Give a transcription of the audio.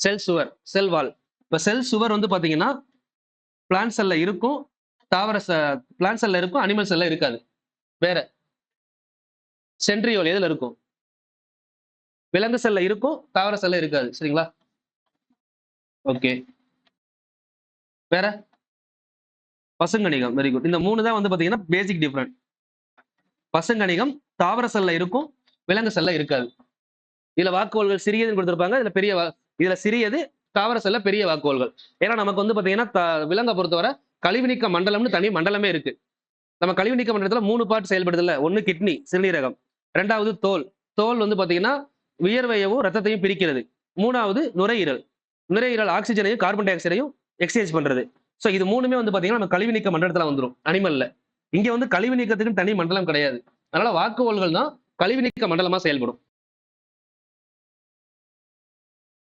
செல் சுவர், செல் வால். இப்ப செல் சுவர் வந்து பாத்தீங்கன்னா, பிளான்ட் செல்ல இருக்கும். தாவர பிளான்ட் செல்ல இருக்கும். அனிமல் செல்ல இருக்காது. வேற. சென்ட்ரியோல் எதுல இருக்கும்? விலங்கு செல்ல இருக்கும். தாவர செல்ல இருக்காது. சரிங்களா? ஓகே. வேற? பசுங்கணிகம். Very good. இந்த 3 தான் வந்து பாத்தீங்கன்னா, பேசிக் டிஃபரண்ட். பசுங்கணிகம் தாவர செல்ல இருக்கும். விலங்கு செல்ல இருக்காது. இதுல வாக்குகோள்கள் சிறியதுன்னு குடுத்திருப்பாங்க. இதுல சிறியது, தாவர செல்ல பெரிய வாக்குகோள்கள். ஏன்னா நமக்கு வந்து பாத்தீங்கன்னா, விலங்க பொறுத்தவரை கழிவு நீக்க மண்டலம்னு தனி மண்டலமே இருக்கு. நம்ம கழிவு நீக்க மண்டலத்துல 3 பார்ட் செயல்படுதுல்ல. 1 கிட்னி, சிறுநீரகம். 2வது தோல். தோல் வந்து பாத்தீங்கன்னா, வியர்வையவும், ரத்தத்தையும் பிரிக்கிறது. 3வது நுரையீரல். நுரையீரல் ஆக்ஸிஜனையும், கார்பன் டை ஆக்சைடையும் எக்ஸ்சேஞ்ச் பண்றது. சோ இது 3மே வந்து பாத்தீங்கன்னா, நம்ம கழிவு நீக்க மண்டலத்துல வந்துரும். அனிமல்ல. இங்க வந்து கழிவு நீக்கத்துக்குன்னு தனி மண்டலம் கிடையாது. அதனால வாக்குகோள்கள் தான் கழிவு நீக்க மண்டலமா செயல்படும்.